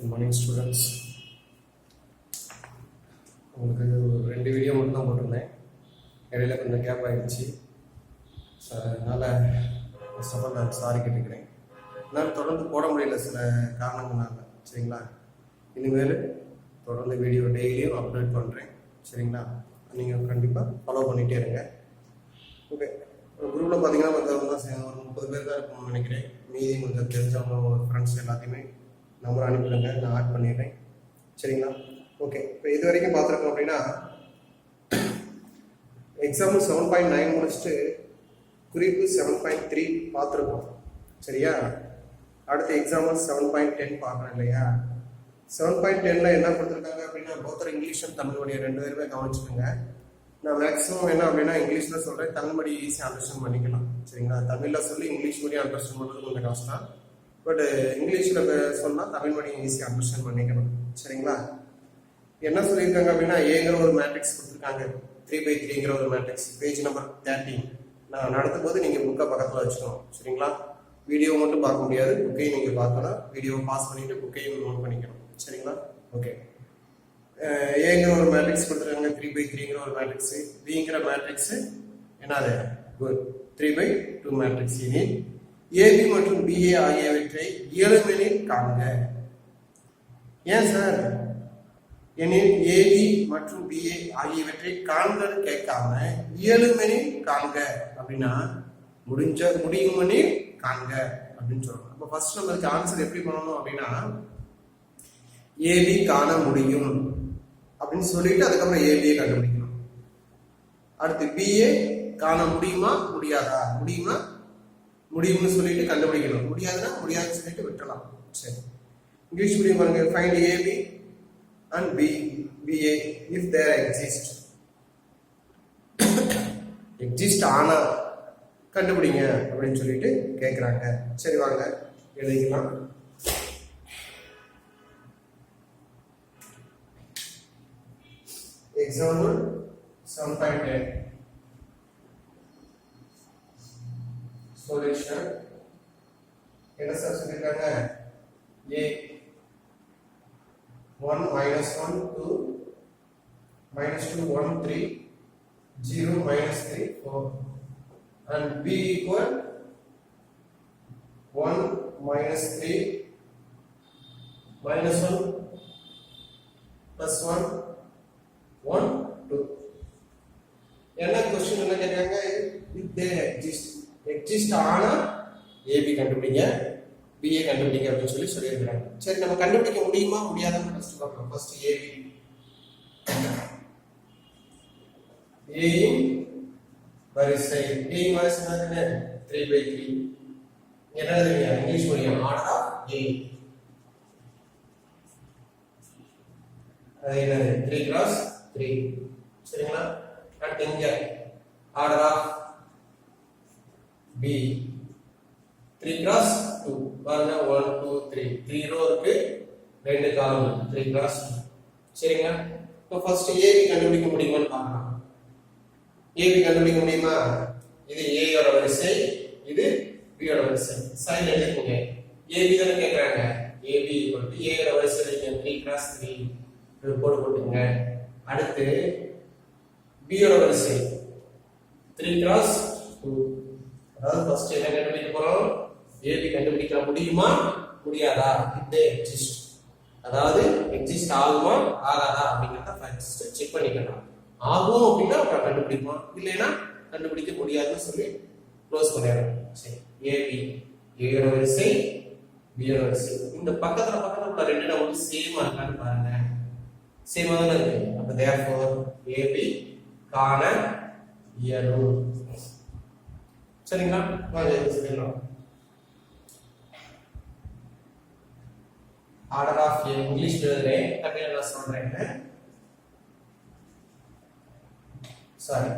Good morning students. உங்களுக்கு ரெண்டு video மட்டும் தான் போட்டிருந்தேன். இடையில கொஞ்சம் கேப் ஆகிடுச்சு. ஸோ அதனால் ஃபர்ஸ்ட் ஆஃப் ஆல் நான் சாரி கேட்டுக்கிறேன். என்னால் தொடர்ந்து போட முடியல சில காரணங்களால். சரிங்களா? இனிமேல் தொடர்ந்து வீடியோ டெய்லியும் அப்லோட் பண்ணுறேன். சரிங்களா? நீங்கள் கண்டிப்பாக ஃபாலோ பண்ணிகிட்டே இருங்க. ஓகே, குரூப்பில் பார்த்தீங்கன்னா கொஞ்சம் தான் ஒரு 30 பேர் தான் இருக்கணும்னு நினைக்கிறேன். மீதி கொஞ்சம் தெரிஞ்சவங்க ஃப்ரெண்ட்ஸ் எல்லாத்தையுமே நம்பர் அனுப்பிடுங்க, நான் ஆட் பண்ணிடுறேன். சரிங்களா? ஓகே, இப்போ இது வரைக்கும் பார்த்துருக்கோம் அப்படின்னா எக்ஸாம்பிள் 7.9 முடிச்சுட்டு குறிப்பு 7.3 பார்த்துருக்கோம். சரியா? அடுத்து எக்ஸாம்பிள் 7.10 பார்க்கணும் இல்லையா? 7.10ல் என்ன கொடுத்துருக்காங்க அப்படின்னா போத்தர் இங்கிலீஷ் அண்ட் தமிழ் மொழியை 2 பேருமே கவனிச்சுக்கோங்க. நான் மேக்ஸிமம் என்ன அப்படின்னா இங்கிலீஷில் சொல்கிறேன், தமிழ் மொழி ஈஸியாக அண்டர்ஸ்டாண்ட் பண்ணிக்கலாம். சரிங்களா? தமிழில் சொல்லி இங்கிலீஷ் மொழி அண்டர்ஸ்டாண்ட் பண்ணுறது கொஞ்சம் கஷ்டம். பட் இங்கிலீஷில் சொன்னால் தமிழ் மொழி ஈஸியாக அண்டர்ஸ்டாண்ட் பண்ணிக்கணும். சரிங்களா? என்ன சொல்லியிருக்காங்க அப்படின்னா ஏங்கிற ஒரு மேட்ரிக்ஸ் கொடுத்துருக்காங்க. 3/3ங்கிற ஒரு மேட்ரிக்ஸ். Page number 13. நான் நடத்தும் போது நீங்கள் புக்கை பக்கத்தில் வச்சுக்கணும். சரிங்களா? வீடியோ மட்டும் பார்க்க முடியாது, புக்கையும் நீங்கள் பார்க்கணும். வீடியோவை பாஸ் பண்ணிவிட்டு புக்கையும் நோட் பண்ணிக்கணும். சரிங்களா? ஓகே, ஏங்கிற ஒரு மேட்ரிக்ஸ் கொடுத்துருக்காங்க. 3/3ங்கிற ஒரு மேட்ரிக்ஸ். பிங்கிற மேட்ரிக்ஸ் என்னது? குட். 3/2 மேட்ரிக்ஸ். இனி ஏபி மற்றும் பிஏ ஆகியவற்றை இயலுமெனில் காண்க. ஏன் சார் எனில் ஏபி மற்றும் பிஏ ஆகியவற்றை காண்கன்னு கேட்காம இயலுமெனில் காண்க அப்படின்னா முடியுமெனில் காண்க அப்படின்னு சொல்லணும். அப்போ ஃபர்ஸ்ட் நம்மளுக்கு ஆன்சர் எப்படி பண்ணணும் அப்படின்னா ஏபி காண முடியும் அப்படின்னு சொல்லிட்டு அதுக்கப்புறம் ஏபியை கண்டுபிடிக்கணும். அடுத்து பிஏ காண முடியுமா முடியாதா? முடியுமா முடியும்னு சொல்லிட்டு கண்டுபிடிக்கணும். முடியாதுன்னா முடியாதுன்னு சொல்லிட்டு விட்டுலாம். சரி, இங்கிலீஷ் மீடியம் பாருங்க. Find AB and BA if there exist. Exist ஆனா கண்டுபிடிங்க அப்படின்னு சொல்லிட்டு கேட்குறாங்க. சரி, வாங்க எழுதிக்கலாம். Example 7.10 solution. என்ன சார் சொல்லியிருக்காங்க? A 1 minus 1 2 minus 2 1 3 0 minus 3 4 and b equal 1 minus 3 minus 1 plus 1 1 2. என்ன क्वेश्चन என்ன கேக்குறாங்க? if they exist ஆனா ab கண்டுபிடிங்க, பிஏ கண்டுபிடிங்க அப்படின்னு சொல்லியிருக்காங்க. சரி, நம்ம கண்டுபிடிக்க முடியுமா முடியாதான்னு ஃபர்ஸ்ட் பார்க்கலாம். First a b. ஏயின் வரிசை. ஏயின் வரிசை என்ன? 3/3. என்ன எழுதுவீங்க? English medium order of a. அது என்னது? 3x3. சரிங்களா? அடுத்து இங்க ஆர்டர் ஆஃப் பி 3x2. பாருங்க 1 2 3 3 ரோ இருக்கு, 2 காலம் இருக்கு. 3x2. சரிங்களா? இப்போ ஃபர்ஸ்ட் ஏபி கண்டுபிடிக்க முடியுமான்னு பார்க்கலாம். ஏபி கண்டுபிடிக்க முடியுமா? இது ஏ யோட வரிசை, இது பி யோட வரிசை. சைடுல எழுதிக்கோங்க. ஏபி தான கேக்குறாங்க. ஏபி = ஏ யோட வரிசை நீங்க 3x3 ஒரு கோடு போட்டுங்க. அடுத்து பி யோட வரிசை 3x2. அதாவது ஃபர்ஸ்ட் என்ன கண்டுபிடிக்க போறோம்? ஏபி கண்டுபிடிக்க முடியுமா முடியாதா? இது எக்ஸிஸ்ட், அதாவது எக்ஸிஸ்ட் ஆகுமா ஆகாதா அப்படிங்கறத ஃபர்ஸ்ட் செக் பண்ணிக்கலாம். ஆகும் அப்படின்னா அப்புறம் கண்டுபிடிப்போம், இல்லைன்னா கண்டுபிடிக்க முடியாதுன்னு சொல்லி க்ளோஸ் பண்ணிடலாம். சரி, ஏபி ஏயோட வரிசை பியோட வரிசை. இந்த பக்கத்துல உள்ள ரெண்டு நமக்கு சேமா இருக்கான்னு பாருங்க. சேமா தானே இருக்கு. அப்ப therefore ஏபி காண இயலும். சரிங்களா? வாங்க சொல்லிடலாம். ஆர்டர் ஆஃப் ஏ இங்கிலீஷ் எழுதுறேன், தமிழ்ல நான் சொல்றேன். Sorry,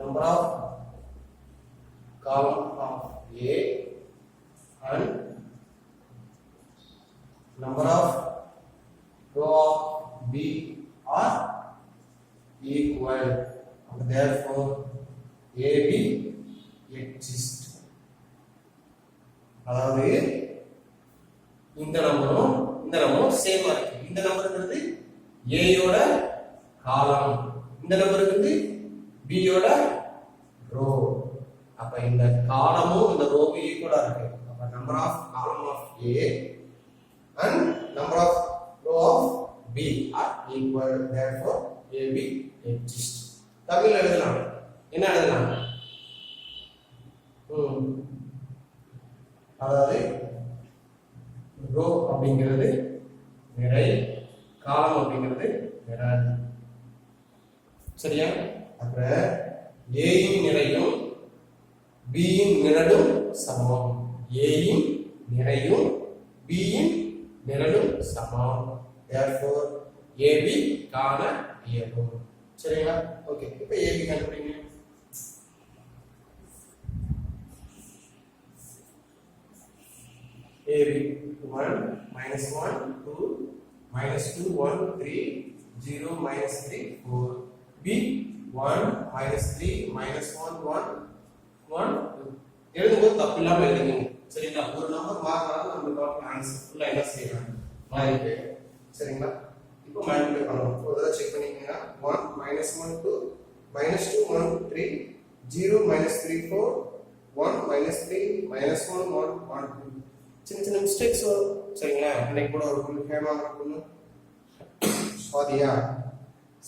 number of column of A and number of row of B are equal. Therefore, AB exists. அதாவது இந்த நம்பரும் சேமா இருக்கு. இந்த நம்பர்ங்கிறது A யோட காலம், இந்த நம்பர்ங்கிறது B யோட ரோ. அப்ப இந்த காலமும் இந்த ரோவும் ஈக்குவலா இருக்கு. அப்ப number of column of A and number of row of B are equal. Therefore, AB exists. Tamil எழுதலாம். என்ன எழுதலாம்? அதாவது ரோ அப்படிங்கிறது நிறை, காலம் அப்படிங்கிறது நிரல். சரியா? அப்ப A இன் நிறையும் B இன் நிரலும் சமம். A இன் நிறையும் B இன் நிரலும் சமம். Therefore, AB காண இயலும். சரிங்களா? ஓகே, இப்போ AB கண்டுபிடிங்க. AB 1 minus 1 2 minus 2 1 3 0 minus 3 4. B 1 minus 3 minus 1 1 1 2. எழுதும்போது தப்பு இல்லாம எழுதுங்க. சரிங்களா? ஒரு நம்பர் மாறினாலும் நம்ம டோட்டல் ஆன்சர் ஃபுல்லா என்ன செய்யலாம் மாறிட்டு. சரிங்களா? இப்போ மல்டிப்ளை பண்ணணும். ஒரு தடவை செக் பண்ணிக்கங்க. 1 minus 1 2 minus 2 1 3 0 minus 3 4 1 minus 3 minus 1 1 1 2. சின்ன சின்ன மிஸ்டேக்ஸ் வரும். சரிங்களா? இன்னைக்கு கூட ஒரு பொண்ணு ஃபேமாக பொண்ணு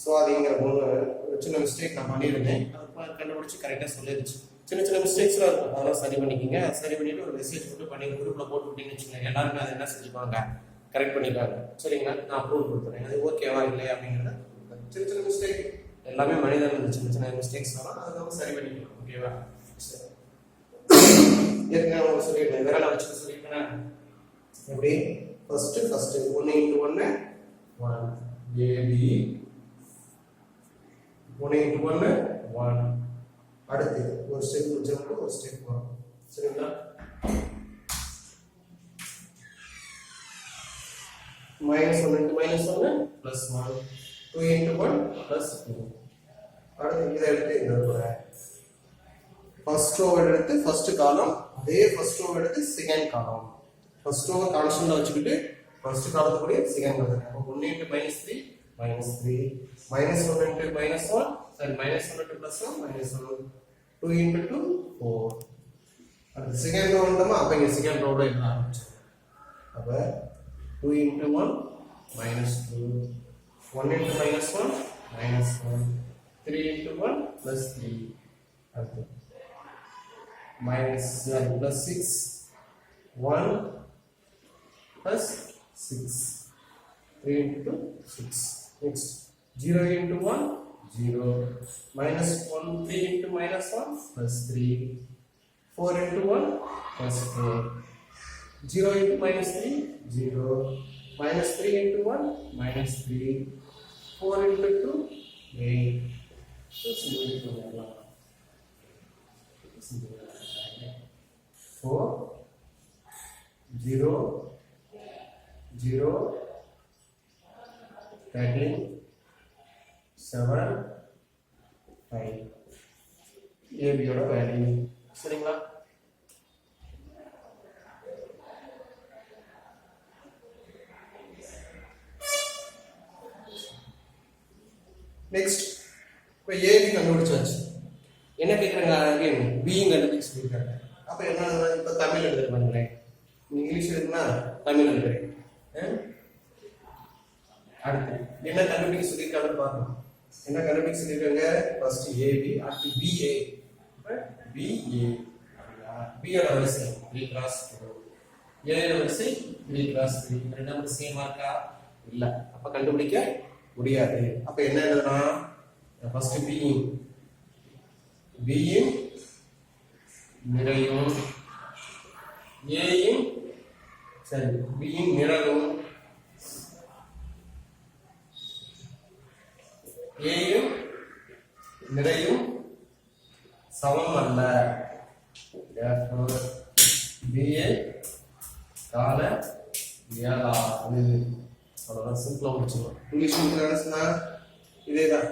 சுவாதிங்கிற பொண்ணு ஒரு சின்ன மிஸ்டேக் நான் பண்ணியிருந்தேன். அதை கண்டுபிடிச்சி கரெக்டாக சொல்லிடுச்சு. சின்ன சின்ன மிஸ்டேக்ஸ்லாம் இருக்கும், அதெல்லாம் சரி பண்ணிக்கிங்க. சரி பண்ணிட்டு ஒரு மெசேஜ் மட்டும் பண்ணி குரூப்பில் போட்டு விட்டீங்கன்னு வச்சுக்கோங்க. எல்லாருமே அதை என்ன செஞ்சுப்பாங்க, கரெக்ட் பண்ணிப்பாங்க. சரிங்களா? நான் அப்ரூவ் கொடுத்துறேன். அது ஓகேவா இல்லையா அப்படிங்கிறத சின்ன சின்ன மிஸ்டேக் எல்லாமே மனிதர்கள் சின்ன சின்ன மிஸ்டேக்ஸ் வரும், அதை நம்ம சரி பண்ணிக்கலாம். ஓகேவா? சரி, ஏற்கனவே அவங்க சொல்லியிருந்தேன், விரலை வச்சுட்டு சொல்லியிருக்கேன். எப்படி? First 1 into 1 1 AB 1 into 1 1. அடுத்து ஒரு ஸ்டெப் ஜம்ப், ஒரு ஸ்டெப் வரும். சரிங்களா? -1 into -1 plus 1 2 into 1 plus 2. அடுத்து இதை எடுத்து இந்த போறேன். ஃபர்ஸ்ட் ரோ எடுத்து ஃபர்ஸ்ட் காலம், அதே ஃபர்ஸ்ட் ரோ எடுத்து செகண்ட் காலம். ஃபர்ஸ்ட் ரோ கான்ஸ்டன்ட்டா வச்சுக்கிட்டு ஃபர்ஸ்ட் காலத்துக்குரிய செகண்ட் காலம். அப்ப 1 into -3 -3 -1 into -1 sorry -1 into +1 -1 2 into 2 4. அடுத்து செகண்ட் ரோ வந்தோமா, அப்ப இங்க செகண்ட் ரோல எழுத ஆரம்பிச்சோம். அப்ப 2 into 1 -2 1 into -1 -1 3 into 1 plus 3. அடுத்து plus 6 1 plus 6 3 into 6. Next 0 into 1 0 minus 1 3 into -1 plus 3 4 into 1 plus 4 0 into -3 0 minus 3 into 1 minus 3 4 into 2 8. So simple. 4 0 0 13 7 5. AB யோட வேல்யூ. சரிங்களா? நெக்ஸ்ட் இப்போ ஏபி கண்டுபிடிச்சாச்சு. என்ன கேட்குறாங்க? அகைன் பியும் கண்டுபிடிச்சு சொல்லியிருக்காங்க. அப்போ என்ன இப்போ தமிழ் எழுதுற பண்ணுறேன். இங்கிலீஷ் எழுதுனா தமிழ் எழுதுறேன். அடுத்து என்ன கண்டுபிடிக்க சொல்லியிருக்காங்கன்னு பார்க்கணும். என்ன கண்டுபிடிக்க சொல்லியிருக்காங்க? ஃபர்ஸ்ட் ஏபி, அடுத்து பிஏ. பிஏ பியோட வரிசை 3 cross 2, ஏயோட வரிசை 3 cross 3. ரெண்டும் சேமா இருக்கா? இல்லை. அப்போ கண்டுபிடிக்க முடியாது. அப்ப என்ன எழுதலாம்? ஃபர்ஸ்ட் பியும் நிறையும் ஏயும் சரி பியும் நிரலும் ஏயும் நிறையும் சமம் அல்ல. BA கால ஏடா அது அவ்வளோதான் சிம்பிளாக முடிச்சுக்கலாம். இங்கிலீஷ் என்ன சொன்னா இதே தான்,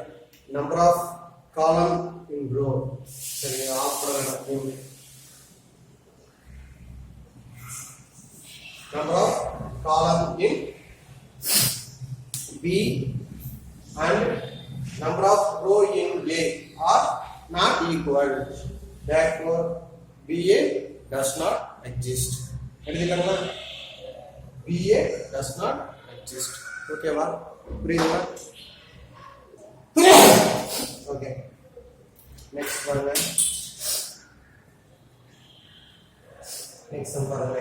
number of column in row. சரி, ஆஃப் வேணாம், number of column in B and number of row in A are not equal, therefore BA does not exist. எழுதிக்கலாமா? BA does not exist. ஓகேவா? புரியுதா? ஓகே, நெக்ஸ்ட் பாருங்க. Next பாருங்க,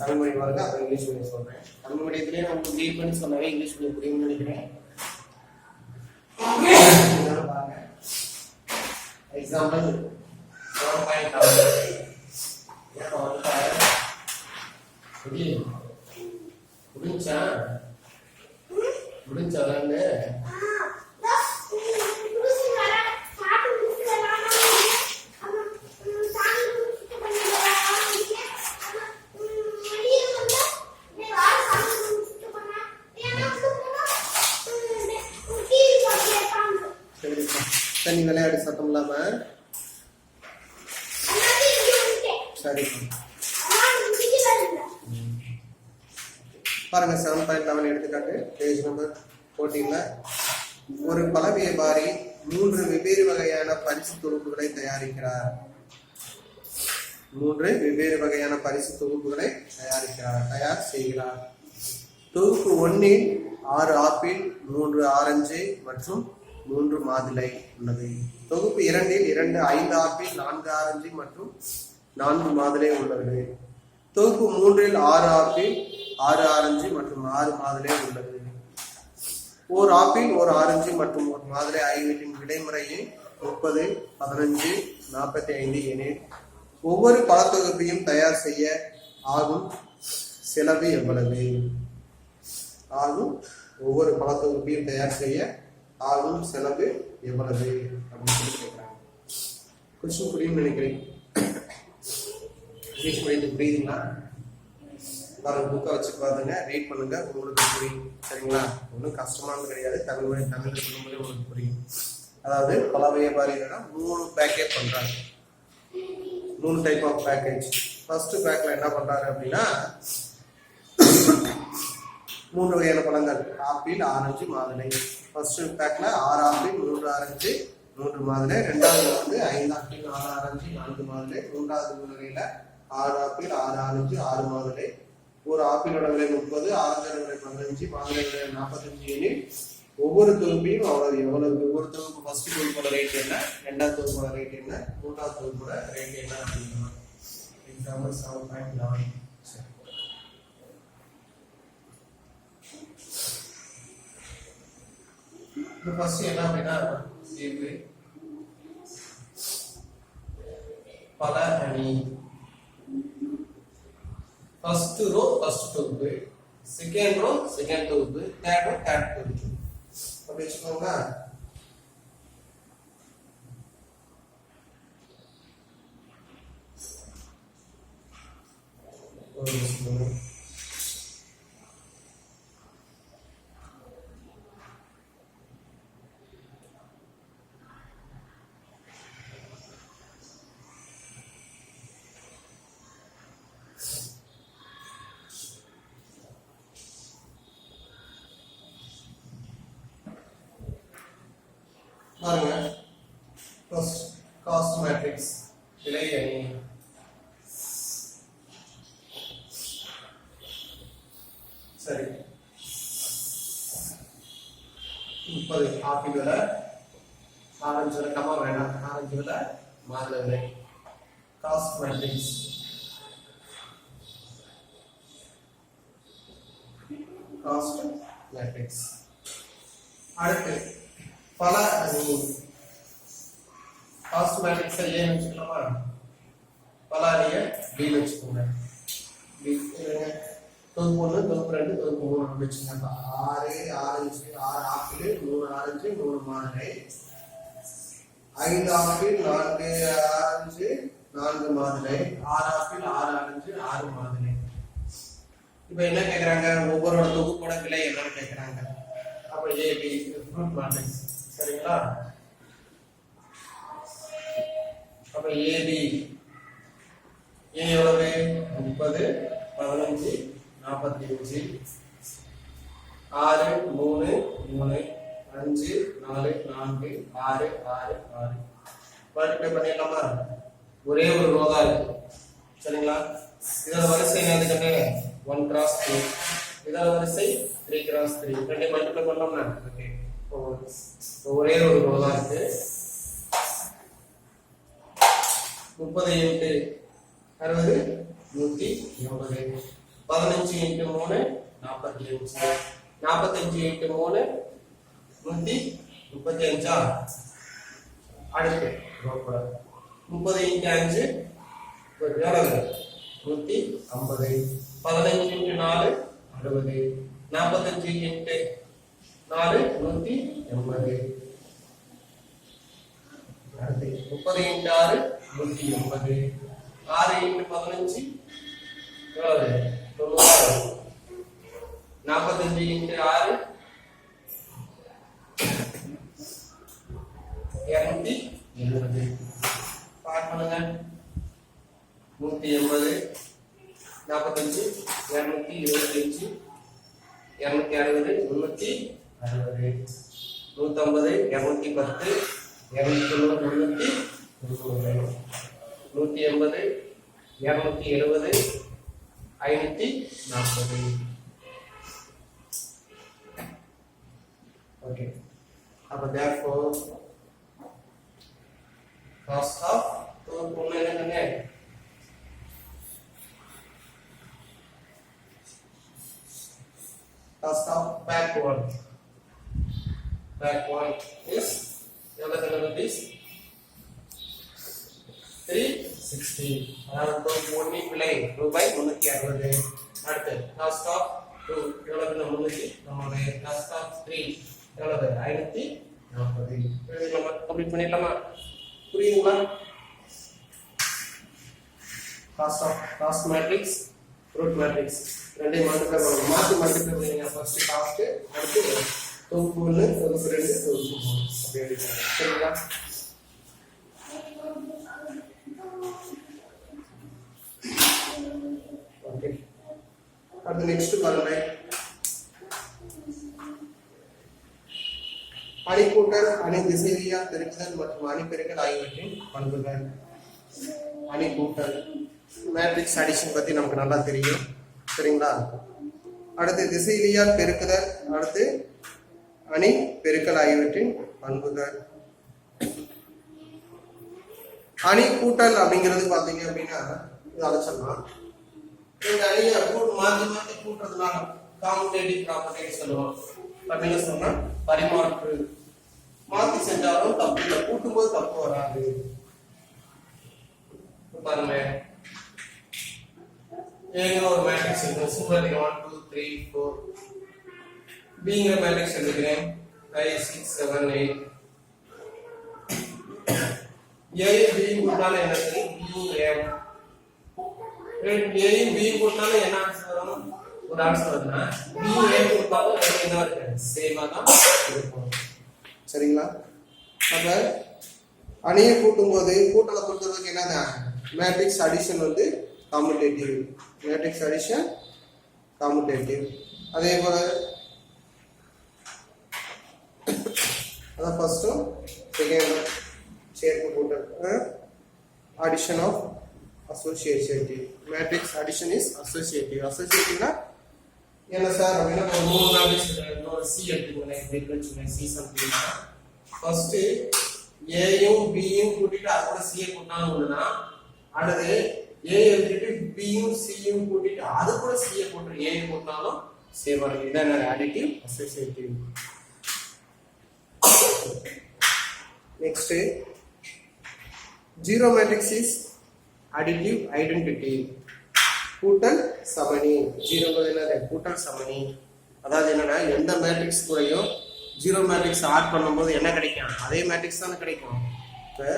Tamil medium வருது, அப்புறம் English medium சொல்றேன். தமிழ் மீடியத்திலேயே நான் உங்களுக்கு ரீட் பண்ணி சொன்னாவே இங்கிலீஷ் மீடியம் புரியும்னு நினைக்கிறேன். பாருங்க, எக்ஸாம்பிள் 1.7 முடிஞ்சாலே தண்ணி விளையாடி சத்தம் இல்லாம. சரி பாருங்க, 7.11 எடுத்துக்காட்டு, பேஜ் நம்பர் 14. ஒரு பல வியாபாரி 3 வெவ்வேறு வகையான பரிசு தொகுப்புகளை தயாரிக்கிறார். 3 வெவ்வேறு வகையான பரிசு தொகுப்புகளை தயார் செய்கிறார். தொகுப்பு 1 6 ஆப்பிள், 3 ஆரஞ்சு மற்றும் 3 மாதுளை உள்ளது. தொகுப்பு 2 5 ஆப்பிள், 4 ஆரஞ்சு மற்றும் 4 மாதுளை உள்ளது. தொகுப்பு 3 6 ஆப்பிள், 6 ஆரஞ்சு மற்றும் 6 மாதுளை உள்ளது. ஒரு ஆப்பிள், ஒரு ஆரஞ்சு மற்றும் ஒரு மாதுளை ஆகியவற்றின் விடைமுறையை 30, 15, 45 எனில் ஒவ்வொரு பழத்தொகுப்பையும் தயார் செய்ய ஆகும் செலவு எவ்வளவு? ஒவ்வொரு பழத்தொகுப்பையும் தயார் செய்ய ஆகும் செலவு எவ்வளவு அப்படின்னு சொல்லி கேட்கிறாங்க. கொஸ்டின் புரியும் நினைக்கிறேன். இங்கிலீஷ் மீடியத்துக்கு புரியுதுங்களா? பாருங்க, புக்கை வச்சு பாருங்க, ரீட் பண்ணுங்க, உங்களுக்கு புரியும். சரிங்களா? ஒன்றும் கஷ்டமானது கிடையாது. தமிழ் சொல்லும்போது உங்களுக்கு புரியும். அதாவது பல வியாபாரிகள் 3 பேக்கேஜ் பண்றாங்க. 3 டைப் ஆஃப் பேக்கேஜ். ஃபர்ஸ்ட் பேக்ல என்ன பண்றாரு அப்படின்னா 3 வகையான பழங்கள், ஆப்பிள், ஆரஞ்சு, மாதுளை. ஃபர்ஸ்ட் பேக்ல 6 ஆப்பிள், 3 ஆரஞ்சு, 3 மாதுளை. ரெண்டாவது 5 ஆப்பிள், 4 ஆரஞ்சு, 4 மாதுளை. மூன்றாவது வகையில 6 ஆப்பிள், 6 ஆரஞ்சு, 6 மாதுளை. ஒரு ஆப்பிளோட விலை 30, ஆரஞ்சோட விலை 15, மாதுளை விலை 45 எனில் ஒவ்வொரு தொகுப்பையும் எவ்வளவு? ஒவ்வொரு தொகுப்பு ஃபர்ஸ்ட் தொகுப்போட ரேட் என்ன, ரெண்டாவது தொகுப்போட ரேட் என்ன, மூன்றாவது தொகுப்போட ரேட் என்ன அப்படின்னா எக்ஸாம்பிள் 7.9. ஃபர்ஸ்ட் என்ன அப்படின்னா தீர்வு பல அணி. ஃபர்ஸ்ட் ரோ ஃபர்ஸ்ட் தொகுப்பு, செகண்ட் ரோ செகண்ட் தொகுப்பு, தேர்ட் ரோ தேர்ட் தொகுப்பு. அப்படி வச்சுக்கோங்க. பாருங்க, ஃபர்ஸ்ட் காஸ்ட் மேட்ரிக்ஸ், விலை அணி. சரி, 30 ஆப்பிள் விலை, ஆரஞ்சு விலை, கம்மா வேணாம், ஆரஞ்சு விலை, மாதுளை விலை. Cost matrix. Cost matrix. அடுத்து பல அணி. காஸ்ட் மேட்ரிக்ஸ் ஏ வச்சுக்கலாமா? பல அணியை பி வச்சுக்கோங்க. தொகுப்பு 1, தொகுப்பு 2, தொகுப்பு 3 வச்சுக்கோங்க. 6 ஆரஞ்சு, 6 ஆப்பிள், 3 ஆரஞ்சு, 3 மாதுளை. 5 ஆப்பிள், 4 ஆரஞ்சு, 4 மாதுளை. 6 ஆப்பிள், 6 ஆரஞ்சு, 6 மாதுளை. இப்போ என்ன கேட்குறாங்க, ஒவ்வொரு தொகுப்போட விலை என்னன்னு கேட்குறாங்க. அப்போ ஏபி ஃப்ரூட் மேட்ரிக்ஸ். சரிங்களா? அப்போ ஏபி ஏ எவ்வளவு? 30, 15, 45, 6, 3, 3, 5, 4, 4, 6, 6, 6. மல்டிப்ளை பண்ணிடலாமா? ஒரே ஒரு ரோ தான் இருக்கு. சரிங்களா? இதோட வரிசை என்னதுன்னு 1 cross 2, இதோட வரிசை 3 cross 3. ரெண்டையும் மல்டிப்ளை பண்ணலாமா? ஓகே. ஒரே ஒரு ரோ தான் இருக்கு. 30 × 60 180, 15 × 3 45, 45 × 3 135. அடுத்து 30 × 5 எவ்வளவு? 150, 15 × 4 60, 45 × 4 180. அடுத்து 30 × 6 180, 6 × 15 எவ்வளவு? 90, 45 × 6 270. பார்ட் பண்ணுங்க. 180, 45, 225, 260, 360, 150, 210, 290, 390, 180, 270, 540. Okay. Therefore, cost of cost of back one is 360. அதாவது ஒண்ணி விலை ரூபாய் 360. அடுத்து cost of 2 எவ்வளவு? 390. cost of 3 எவ்வளவு? 540. நம்ம கம்ப்ளீட் பண்ணிடலாமா? புரியுதுங்களா? காஸ்ட் மேட்ரிக்ஸ், ஃப்ரூட் மேட்ரிக்ஸ் ரெண்டையும் மல்டிப்ளை பண்ணணும். மல்டிப்ளை பண்ணீங்க. ஃபர்ஸ்ட் காஸ்ட், அடுத்து தொகுப்பு 1, தொகுப்பு 2, தொகுப்பு 3 அப்படி எழுதிக்கலாம். சரிங்களா? ஓகே. அடுத்து நெக்ஸ்ட் பாருங்க. அணிக்கூட்டல், அணி திசையிலியா பெருக்குதல் மற்றும் அணி பெருக்கல் ஆகியவற்றின் பண்புகள். அணிக்கூட்டல், மேட்ரிக்ஸ் அடிஷன் பத்தி நமக்கு நல்லா தெரியும். சரிங்களா? அடுத்து திசையிலியா பெருக்குதல், அடுத்து அணி பெருக்கல் ஆகியவற்றின் பண்புகள். அணி கூட்டல் அப்படிங்கிறது பாத்தீங்க அப்படின்னா அதை சொல்லலாம். இந்த அணியை மாற்றி மாற்றி கூட்டுறதுனால காமுடேட்டிவ் ப்ராப்பர்ட்டின்னு சொல்லுவோம். என்ன சொன்னா பரிமாற்று. மாத்தி செஞ்சாலும் தப்பு இல்லை, கூட்டும் போது தப்பு வராது. பாருங்க, ஏங்கிற ஒரு மேட்ரிக்ஸ் இருக்கு. சிம்பிள் 1 2 3 4. பிங்கிற மேட்ரிக்ஸ் எடுக்கிறேன். 5 6 7 8. ஏ பி கூட்டாலும் என்ன செய்யும்? B m. ஏ பி கூட்டாலும் என்ன ஆன்சர் வரும்? ஒரு ஆன்சர் வருதுன்னா பி ஏ கூட்டாலும் என்ன இருக்கு? சேமா தான் இருக்கும். சரிங்களா? அப்ப அணியை கூட்டும் போது கூட்டலை பொறுத்தவரைக்கும் என்னன்னா மேட்ரிக்ஸ் அடிஷன் வந்து காமுடேட்டிவ். Matrix addition commutative. அதே போல அதான் ஃபர்ஸ்டும் செகண்டும் சேர்ப்பு கூட்டல். Addition of associative. Matrix addition is associative. அசோசியேட்டிவ்னா என்ன சார் அப்படின்னா ஒரு 3 மேட்ரிக்ஸ் இன்னொரு சி எடுத்துக்கோங்க. வச்சுக்கோங்க சி சம்திங். ஃபர்ஸ்ட் ஏயும் பியும் கூட்டிட்டு அது கூட சியை கூட்டினாலும் ஒண்ணுனா, அடுத்து ஏ விட்டுட்டு பியும் சியும் கூட்டிட்டு அது கூட சியை கூட்டு ஏ கூட்டினாலும் சேம் வரும். இதான் additive associative. Next zero matrix is additive identity. கூட்டல் சமணி. ஜீரோ என்னது? கூட்டல் சமணி. அதாவது என்னன்னா எந்த மேட்ரிக்ஸ் கூடயும் ஜீரோ மேட்ரிக்ஸ் ஆட் பண்ணும்போது என்ன கிடைக்கும்? அதே மேட்ரிக்ஸ் தானே கிடைக்கும். இப்போ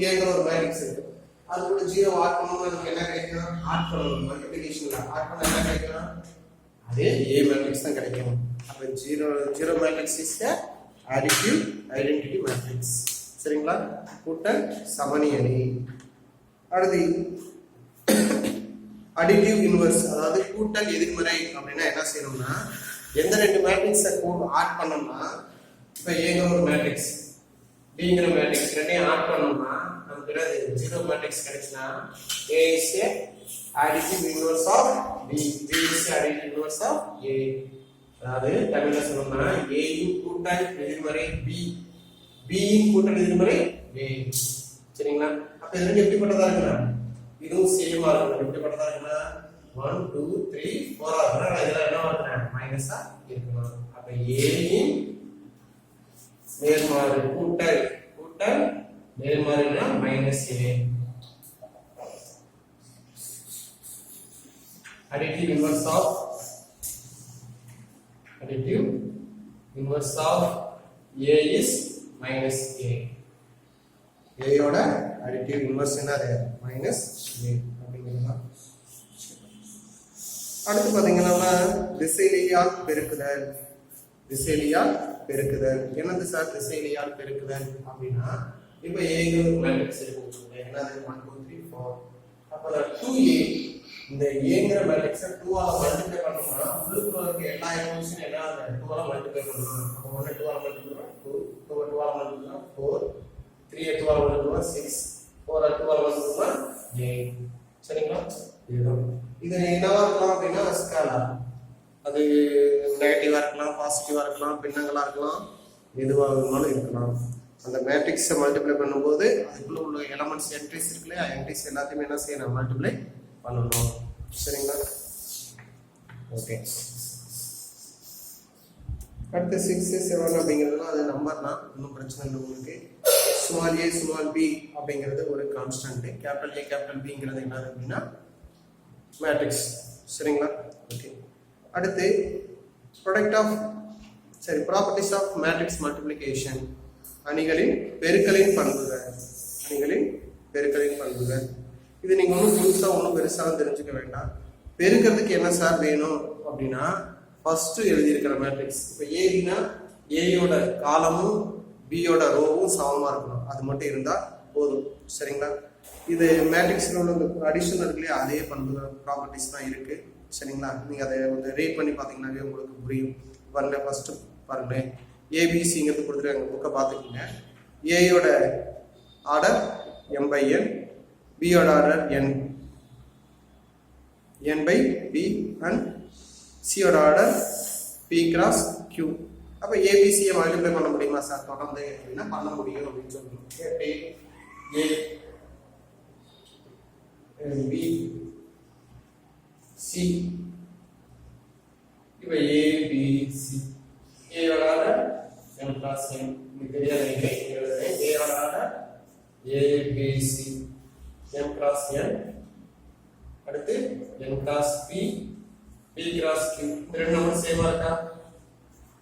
ஏங்கிற ஒரு மேட்ரிக்ஸ் இருக்கு, அது கூட 0 ஆட் பண்ணோம்னா நமக்கு என்ன கிடைக்கும்? ஆட் பண்ணணும் மல்டிப்ளிகேஷன்ல ஆட் பண்ணா என்ன கிடைக்கும்? அதே A மேட்ரிக்ஸ் தான் கிடைக்கும். அப்ப 0 matrix is a additive identity matrix. சரிங்களா? கூட்டல் சமணி அணி. அடுத்து additive inverse, அதாவது கூட்டல் எதிர்மறை அப்படின்னா என்ன செய்யணும்னா எந்த ரெண்டு மேட்ரிக்ஸை ஆட் பண்ணோம்னா இப்ப ஏங்கிற ஒரு மேட்ரிக்ஸ் பிங்கிற மேட்ரிக்ஸ் ரெண்டையும் ஆட் பண்ணோம்னா நமக்கு 0 matrix கிடைச்சுன்னா A is a additive inverse of B, B is a additive inverse of A. அதாவது தமிழ்ல சொல்லணும்னா A இன் கூட்டல் எதிர்மறை B, B இன் கூட்டல் எதிர்மறை A. சரிங்களா? அப்ப இது ரெண்டு எப்படிப்பட்டதா இருக்குன்னா இதுவும் சேமா இருக்கும். எப்படிப்பட்டதா இருக்குன்னா 1 2 3 4 ஆகுதுன்னா இதெல்லாம் என்ன ஆகுதுன்னா மைனஸா இருக்கணும். அப்ப A இன் நேர்மாறு கூட்டல் நேர்மாறுனா minus A. additive inverse of A is minus A. A யோட additive inverse என்னது minus A அப்படிங்கிறதா. அடுத்து பாத்தீங்கன்னா திசையிலியால் பெருக்குதல் என்னது சார் திசையிலியால் பெருக்குதல் அப்படின்னா இப்போ A ங்கிற மேட்ரிக்ஸ் இருக்கு என்னது 1 2 3 4 அப்ப 2A இந்த Aங்கிற மேட்ரிக்ஸை 2 ஆல மல்டிப்ளை பண்ணோம்னா உள்ளுக்குள்ள இருக்க எல்லா எலிமெண்ட்ஸும் என்ன ஆகுது 2 ஆல மல்டிப்ளை பண்ணணும். அப்ப 1 2 ஆல மல்டிப்ளை பண்ணா 2 2 ஆல மல்டிப்ளை பண்ணா 4 3 2 ஆல மல்டிப்ளை பண்ணா 6 4 2 ஆல மல்டிப்ளை பண்ணா 8. சரிங்களா? இதுதான் இது என்னவா இருக்கலாம் அப்படின்னா ஸ்கேலார், அது நெகட்டிவா இருக்கலாம் பாசிட்டிவா இருக்கலாம் பின்னங்களா இருக்கலாம் எதுவாக வேணாலும் இருக்கலாம். அந்த மேட்ரிக்ஸை மல்டிப்ளை பண்ணும்போது அதுக்குள்ள உள்ள எலமெண்ட்ஸ் என்ட்ரிஸ் இருக்கு இல்லையா என்ட்ரிஸ் எல்லாத்தையுமே என்ன செய்யணும் மல்டிப்ளை பண்ணணும். சரிங்களா? ஓகே. அடுத்து 6 7 அப்படிங்கிறதுலாம் அது நம்பர் தான், ஒன்றும் பிரச்சனை இல்லை உங்களுக்கு. ஸ்மால் a ஸ்மால் b அப்படிங்கிறது ஒரு கான்ஸ்டன்ட், கேபிட்டல் A கேபிட்டல் பிங்கிறது என்னது அப்படின்னா மேட்ரிக்ஸ். சரிங்களா? ஓகே. அடுத்து ப்ராப்பர்ட்டிஸ் ஆஃப் மேட்ரிக்ஸ் மல்டிப்ளிகேஷன், அணிகளின் பெருக்கலின் பண்புகள். இது நீங்க ஒன்றும் பெருசாக தெரிஞ்சுக்க வேண்டாம். பெருக்கிறதுக்கு என்ன சார் வேணும் அப்படின்னா ஃபர்ஸ்ட் எழுதியிருக்கிற மேட்ரிக்ஸ் இப்போ ஏபினா ஏயோட காலமும் பியோட ரோவும் சமமா இருக்கணும், அது மட்டும் இருந்தா போதும். சரிங்களா? இது மேட்ரிக்ஸில் உள்ள அடிஷனல் இருக்குல்லையே அதே பண்புகள் ப்ராப்பர்ட்டிஸ் தான் இருக்கு. சரிங்களா? நீங்க அதை வந்து ரீட் பண்ணி பார்த்தீங்கன்னாவே உங்களுக்கு புரியும். வரல ஃபர்ஸ்ட் பாருங்க ஏபிசிங்கிறது கொடுத்துருக்காங்க, புக்கை பார்த்துக்கோங்க. ஏயோட ஆர்டர் m/n, பியோட ஆர்டர் n/b அண்ட் சியோட ஆர்டர் p கிராஸ் q. அப்போ ஏபிசியை மல்டிப்ளை பண்ண முடியுமா சார் தொடர்ந்து அப்படின்னா பண்ண முடியும் அப்படின்னு சொல்லணும். A B C இப்போ A B C A யோட ஆர்டர் m plus n இது தெரியாத A யோட order A B C m cross n அடுத்து n cross p p cross q இந்த ரெண்டு நம்பர் சேமா இருக்கா?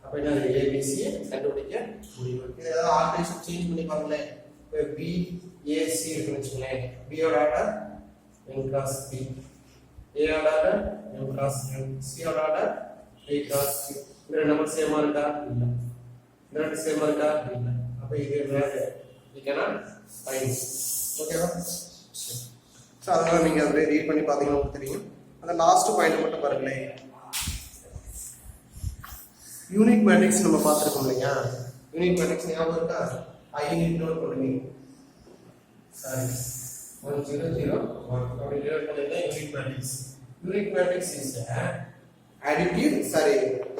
அப்ப என்ன A B C கண்டுபிடிக்க முடியும். இது ஏதாவது ஆல்டரேஷன் சேஞ்ச் பண்ணி பாருங்களேன். இப்போ B A C இருக்குன்னு வச்சுக்கோங்களேன். B யோட order n cross p, A யோட order m cross n, C யோட ஆர்டர் a cross q. இந்த ரெண்டு நம்பர் சேமா இருக்கா? இல்ல. இந்த ரெண்டு சேமா இருக்கா? இல்ல. அப்ப இது என்னது? you cannot find. ஓகேவா? சோ அதனால நீங்க அப்படியே ரீட் பண்ணி பாத்தீங்கன்னா உங்களுக்கு தெரியும். அந்த லாஸ்ட் பாயிண்ட் மட்டும் பாருங்களேன். யூனிட் மேட்ரிக்ஸ் நம்ம பார்த்திருக்கோம் இல்லையா? யூனிட் மேட்ரிக்ஸ் ஞாபகம் இருக்கா? I நோட் பண்ணுங்க. சாரி 1 0 0 1 அப்படி நோட் பண்ணிட்டா unit matrix. Unit matrix is additive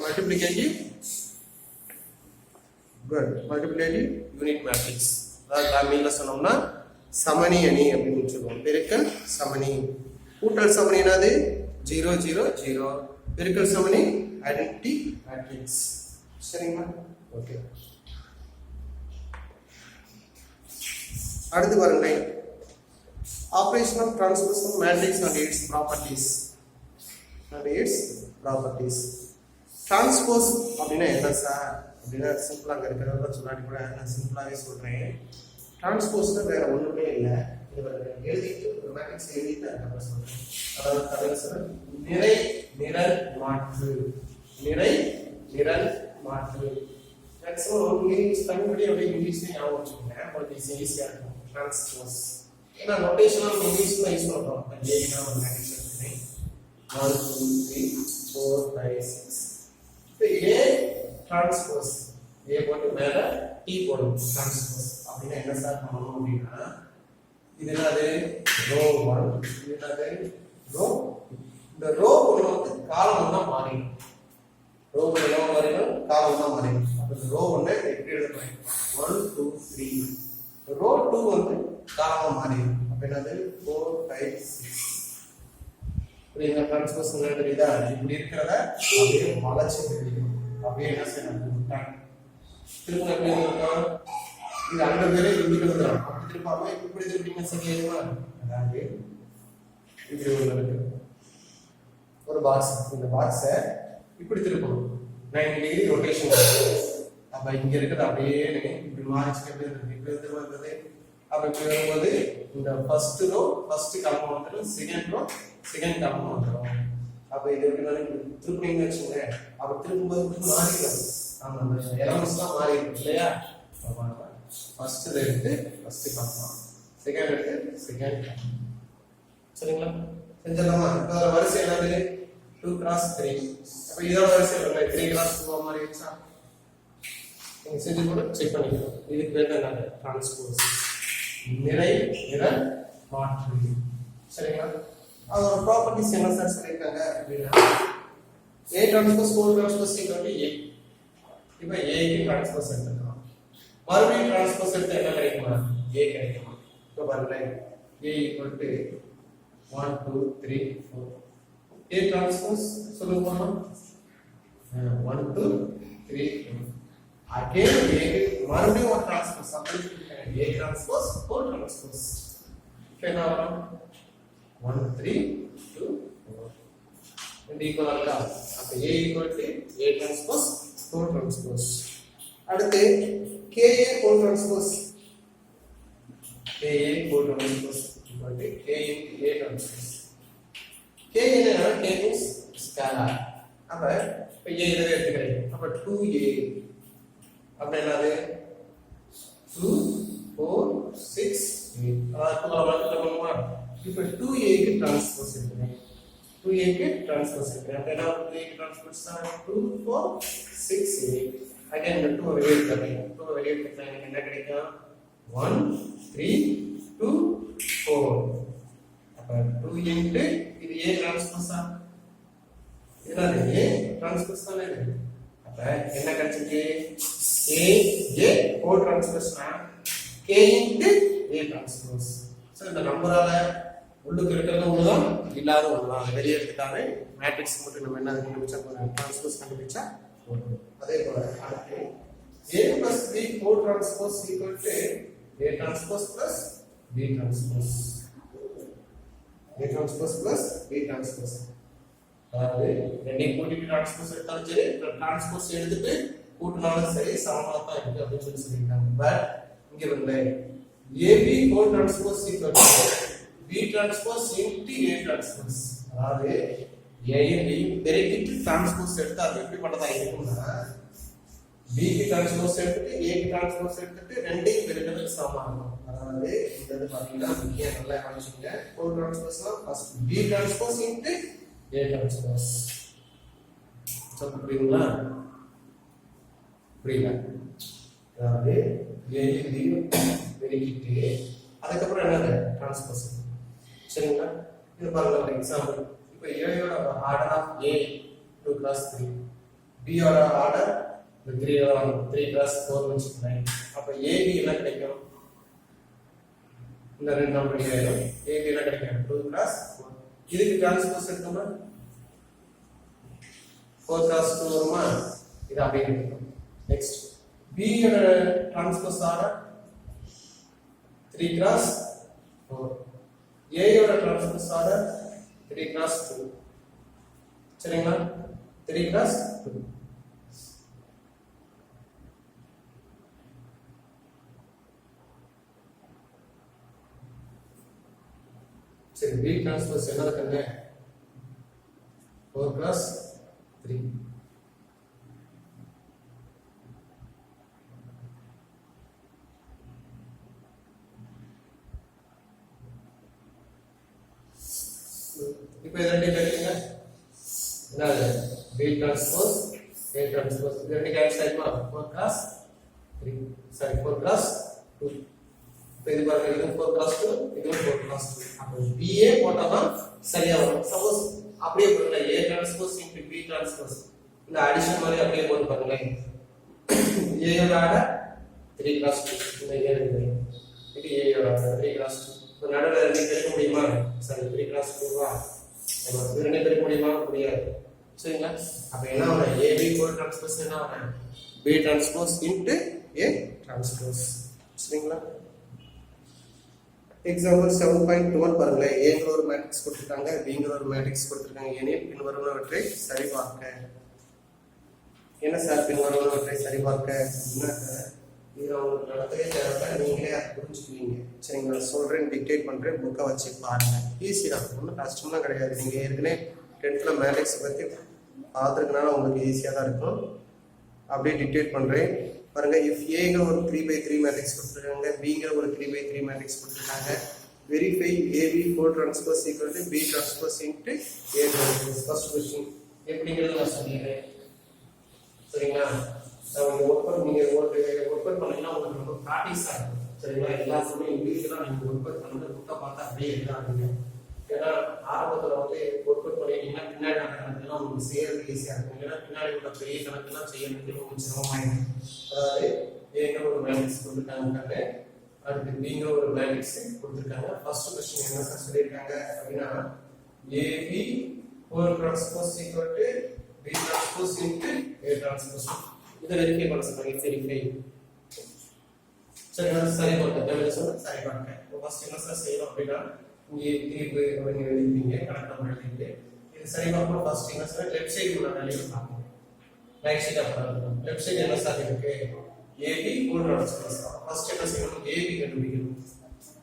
multiplicative multiplicative unit matrix. அதாவது தமிழ்ல சொன்னோம்னா சமணி அணி அப்படின்னு சொல்லுவோம். பெருக்கல் சமணி. கூட்டல் சமணி என்னது? 0 0 0. பெருக்கல் சமணி ஐடென்டிட்டி மேட்ரிக்ஸ். சரிங்களா? ஓகே. அடுத்து பாருங்க operation of transpose matrix and its properties. Transpose அப்படின்னா என்ன சார் அப்படின்னா சிம்பிளா இருக்கிறத சொல்லாட்டி கூட நான் சிம்பிளாவே சொல்றேன். டிரான்ஸ்போஸ்னா வேற ஒண்ணுமே இல்லை, இது எழுதிட்டு ஒரு மேட்ரிக்ஸ் எழுதிட்டு அதுக்கப்புறம் சொல்றேன். அதாவது கடைசியில் நிறை நிரல் மாற்று, நிறை நிரல் மாற்று. மேக்ஸிமம் இங்கிலீஷ் தமிழ்படி அப்படியே இங்கிலீஷ்லேயே ஞாபகம் வச்சுக்கோங்க, உங்களுக்கு ஈஸியாக இருக்கும். டிரான்ஸ்போஸ் ஏன்னா நோட்டேஷனல் இங்கிலீஷ் தான் யூஸ் பண்ணுறோம். ஏன்னா ஒரு மேட்ரிக்ஸ் எடுத்துக்கிறேன் 1 2 3 4 5 6. இப்போ ஏ டிரான்ஸ்போஸ், ஏ போட்டு மேல டி போடும் டிரான்ஸ்போஸ் அப்படின்னா என்ன சார் பண்ணணும் அப்படின்னா, இது என்னது ரோ 1, இது என்னது ரோ, இந்த ரோ ஒன்று வந்து காலம் தான் மாறிடும், ரோ என்ன மாறிடும் காலம் தான் மாறிடும். அப்போ இந்த ரோ ஒன்று எப்படி எழுதுறேன் 1 2 3, ரோ 2 வந்து காலம் மாறிடும். அப்போ என்னது 4 5 6. புரியுதா? டிரான்ஸ்போஸ் என்ன தெரியுதா? இப்படி இருக்கிறத அப்படியே வளைச்சு தெரியும், அப்படியே என்ன செய்யணும் திரும்ப எப்படி இருக்கும், இது அந்த பேரே இப்படி எழுதுறோம், அப்படி திருப்பாம இப்படி திருப்பிங்க சரியா? அதாவது இப்படி ஒன்று இருக்கு ஒரு பாக்ஸ், இந்த பாக்ஸை இப்படி திருப்பணும் 90 டிகிரி ரொட்டேஷன். அப்ப இங்க இருக்கிறது அப்படியே இப்படி மாறிச்சு எப்படி இருக்கு, இப்படி வருது. அப்ப இப்படி வரும்போது இந்த ஃபர்ஸ்ட் ரோ ஃபர்ஸ்ட் காலம் வந்துடும், செகண்ட் ரோ செகண்ட் காலம் வந்துடும். அப்ப இது எப்படி திருப்பினீங்கன்னு வச்சுங்க, அப்ப திருப்பும்போது மாறிடும். ஆமா, அந்த எலமெண்ட்ஸ் தான் மாறிடும் இல்லையா? ஃபர்ஸ்ட் எடுத்து ஃபர்ஸ்ட் காலம், செகண்ட் எடுத்து செகண்ட் காலம். சரிங்களா? செஞ்சிடலாமா? இப்போ வரிசை என்னது 2 cross 3. அப்ப இதோட வரிசை என்ன 3 cross 2 மாதிரி இருந்துச்சா? நீங்க செஞ்சு கூட செக் பண்ணிக்கலாம். இதுக்கு பேர் என்னது டிரான்ஸ்போஸ், நிறை நிரல் மாற்று. சரிங்களா? அதோட ப்ராப்பர்ட்டிஸ் என்ன சார் சொல்லிருக்காங்க அப்படின்னா, A டிரான்ஸ்போஸ் 4 டிரான்ஸ்போஸ் A. இப்போ A க்கு டிரான்ஸ்போஸ் எடுத்துக்கலாம், மறுபடியும் டிரான்ஸ்போஸ் எடுத்தா என்ன கிடைக்குமா? A கிடைக்குமா? இப்போ பாருங்க A = 1 2 3 4. A டிரான்ஸ்போஸ் சொல்லுங்க 1 2 3 4. அகைன் A மறுபடியும் ஒரு டிரான்ஸ்போஸ் அப்படி A டிரான்ஸ்போஸ் 4 டிரான்ஸ்போஸ். என்ன வரும் 1 3 2 4 ரெண்டு ஈக்குவலா இருக்கா? அப்ப A = A டிரான்ஸ்போஸ் 4 டிரான்ஸ்போஸ். அடுத்து KA 4 transpose, KA 4 transpose = K × A transpose. K என்னன்னா K means scalar. அப்ப இப்ப A இதை எடுத்துக்கிறேன், அப்ப 2A அப்ப என்னது 2 4 6 8. அதாவது மல்டிப்ளை பண்ணுமா? இப்ப 2A க்கு டிரான்ஸ்போஸ் எடுக்கிறேன், 2A க்கு டிரான்ஸ்போஸ் எடுக்கிறேன். அப்ப என்ன 2A க்கு டிரான்ஸ்போஸ் 2 4 6 8. அகைன் இந்த 2 வெளியே எடுத்துறேன், 2 வெளியே எடுத்தா எனக்கு என்ன கிடைக்கும் 1 3 2 4. அப்ப 2 into இது A டிரான்ஸ்போஸா, என்னது A டிரான்ஸ்போஸ் தானே இது. அப்ப என்ன கிடைச்சிருக்கு A 4 டிரான்ஸ்போஸ்னா K into A transpose. So இந்த நம்பரால உள்ளுக்கு இருக்கிறது ஒண்ணுதான், இல்லாத ஒண்ணுதான். வெளியே எடுத்துட்டாவே மேட்ரிக்ஸ் மட்டும் நம்ம என்ன கண்டுபிடிச்சா போதும், டிரான்ஸ்போஸ் கண்டுபிடிச்சா போதும். அதே போல அடுத்து A plus B 4 transpose equal to A transpose plus B transpose. A transpose plus B transpose. அதாவது ரெண்டையும் கூட்டிட்டு டிரான்ஸ்போஸ் எடுத்தாலும் சரி, டிரான்ஸ்போஸ் எடுத்துட்டு கூட்டினாலும் சரி சமமா தான் இருக்கு அப்படின்னு சொல்லியிருக்காங்க. பட் இங்க வந்து AB 4 transpose equal to B transpose into A transpose. அதாவது A யும் B யும் பெருக்கிட்டு டிரான்ஸ்போஸ் எடுத்தா அது எப்படி பண்ணதா இருக்கும்னா, B க்கு டிரான்ஸ்போஸ் எடுத்துட்டு A க்கு டிரான்ஸ்போஸ் எடுத்துட்டு ரெண்டையும் பெருக்கிறதுக்கு சமமா இருக்கும். அதாவது இந்த இது பாத்தீங்கன்னா முக்கியம் நல்லா கவனிச்சுங்க. 4 டிரான்ஸ்போஸ்னா first B transpose into A transpose. புரியுதுங்களா? புரியல? அதாவது A யும் B யும் பெருக்கிட்டு அதுக்கப்புறம் என்னது டிரான்ஸ்போஸ். சரிங்களா? இது பாருங்க ஒரு எக்ஸாம்பிள். இப்போ A யோட order of A 2 cross 3, B யோட ஆர்டர் 3 cross 4 வச்சுக்கிறேன். அப்ப AB என்ன கிடைக்கும்? இந்த ரெண்டு நம்பர் கிடைக்கும். AB என்ன கிடைக்கும்? 2 cross 4. இதுக்கு டிரான்ஸ்போஸ் எடுத்தோம்னா 4 cross 2 வருமா? இது அப்படியே இருக்கும். நெக்ஸ்ட் B யோட டிரான்ஸ்போஸ் ஆர்டர் 3 cross 4. A யோட டிரான்ஸ்போஸ் ஆர்டர் 3 cross 2. சரிங்களா? 3 cross 2. சரி B டிரான்ஸ்போஸ் என்ன இருக்குங்க 4 cross 3 இப்போ இது ரெண்டு கேட்டீங்க என்னது B transpose A transpose இது ரெண்டு கேன்சல் ஆயிடுமா 4 cross 3 சாரி 4 cross 2 இப்போ இது பாருங்க இது 4 cross 2 இது 4 cross 2 அப்போ BA போட்டா சரியா வரும் சப்போஸ் அப்படியே போடுங்க A transpose into B transpose இந்த அடிஷன் மாதிரி அப்படியே போட்டு பாருங்க A யோட ஆர்டர் 3 cross 2 இந்த A இருக்கு இது A யோட ஆர்டர் 3 cross 2 இப்போ நடுவுல ரெண்டு பெருக்க முடியுமா சரி 3 cross 2 வா நம்ம ரெண்டு பெருக்க முடியுமா முடியாது சரிங்களா அப்ப என்ன ஆகும் AB கோட் டிரான்ஸ்போஸ் என்ன ஆகும் B transpose into A transpose சரிங்களா எக்ஸாம்பிள் 7.21 பாருங்க Aங்கிற ஒரு மேட்ரிக்ஸ் கொடுத்திருக்காங்க Bங்கிற ஒரு மேட்ரிக்ஸ் கொடுத்திருக்காங்க எனில் பின்வருவனவற்றை சரிபார்க்க என்ன சார் பின்வருவனவற்றை சரிபார்க்க என்ன இது உங்களுக்கு நடத்தவே தேவை நீங்களே புரிஞ்சுக்குவீங்க சரிங்களா சொல்றேன் டிக்டேட் பண்றேன் புக்கை வச்சு பாருங்க ஈஸி தான் ஒன்றும் கஷ்டம்லாம் கிடையாது நீங்க ஏற்கனவே 10th மேட்ரிக்ஸ் பத்தி பார்த்துருக்கனால உங்களுக்கு ஈஸியாக தான் இருக்கும் அப்படியே டிக்டேட் பண்றேன் பாருங்க இஃப் ஏங்கிற ஒரு 3/3 மேட்ரிக்ஸ் கொடுத்துருக்காங்க பிங்கிற ஒரு 3/3 மேட்ரிக்ஸ் கொடுத்துருக்காங்க verify AB for transpose equal to B transpose into A transpose first question எப்படிங்கிறது நான் சொல்லிடுறேன் சரிங்களா நீங்க ஒர்க் பண்ணீங்கன்னா உங்களுக்கு ரொம்ப ப்ராக்டிஸா இருக்கும் சரிங்களா எல்லா சமயம் இங்கிலீஷ்லாம் நீங்க ஒர்க் பண்ணுறது புக்கை பார்த்தா அப்படியே எழுதாதீங்க ஏன்னா ஆரம்பத்தில் வந்து ஒர்க் பண்ணிட்டீங்கன்னா பின்னாடி கணக்குலாம் உங்களுக்கு செய்யறது ஈஸியாக இருக்கும் ஏன்னா பின்னாடி உள்ள பெரிய கணக்குலாம் செய்யறதுக்கு ரொம்ப சிரமமாயிடும் அதாவது ஏங்கிற ஒரு மேட்ரிக்ஸ் கொடுத்துருக்காங்க அடுத்து பிங்கிற ஒரு மேட்ரிக்ஸ் கொடுத்துருக்காங்க ஃபர்ஸ்ட் கொஸ்டின் என்ன சார் சொல்லியிருக்காங்க அப்படின்னா AB for transpose equal to B transpose into A transpose இதை வெரிஃபை பண்ண சொல்றாங்க வெரிஃபை சரி நான் சரி போட்டேன் தமிழ் சொல்ல சரி பண்ணேன் ஃபர்ஸ்ட் என்ன சார் செய்யணும் அப்படின்னா இங்கே தீர்வு அப்படின்னு எழுதிப்பீங்க கணக்கு எழுதிட்டு இது சரி பார்க்கணும் ஃபர்ஸ்ட் என்ன சார் லெஃப்ட் சைடு உள்ள வேல்யூ பார்க்கணும் ரைட் சைடு அப்புறம் லெஃப்ட் சைடு என்ன சார் இருக்கு ஏபி ஃபோர் டிரான்ஸ்போஸ் ஃபர்ஸ்ட் என்ன செய்யணும் ஏபி கண்டுபிடிக்கணும்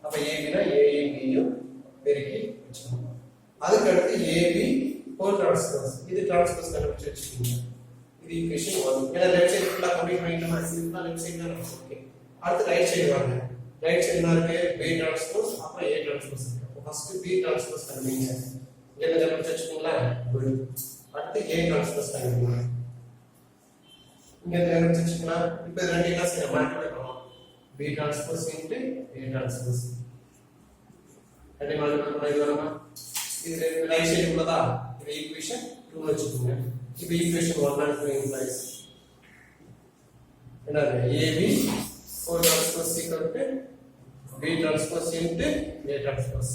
அப்ப ஏபினா ஏயும் பியும் பெருக்கி வச்சுக்கணும் அதுக்கு அடுத்து ஏபி ஃபோர் டிரான்ஸ்போஸ் இது டிரான்ஸ்போஸ் கண்டுபிடிச்சு வச்சுக்கோங்க இது ஈக்குவேஷன் 1 ஏன்னா லெஃப்ட் சைடு ஃபுல்லா கம்ப்ளீட் பண்ணிட்டோம் சிம்பிளா லெஃப்ட் சைடு தான் ஓகே அடுத்து ரைட் சைடு வாங்க ரைட் சைடு என்ன இருக்கு B டிரான்ஸ்போஸ் அப்புறம் A டிரான்ஸ்போஸ் இருக்கு ஃபர்ஸ்ட் B டிரான்ஸ்போஸ் கண்டுபிடிங்க என்ன கண்டுபிடிச்சு வச்சுக்கீங்களா குட் அடுத்து A டிரான்ஸ்போஸ் கண்டுபிடிங்க இங்க கண்டுபிடிச்சு வச்சுக்கலாம் இப்போ ரெண்டு என்ன செய்யணும் மல்டிப்ளை பண்ணலாம் B transpose into A transpose ரெண்டு மல்டிப்ளை பண்ணா இது வருமா இது ரைட் சைடு உள்ளதா இது ஈக்குவேஷன் 2 வச்சுக்கோங்க இப்போ ஈக்குவேஷன் 1 and 2 implies என்னது AB 4 transpose equal to B transpose into A transpose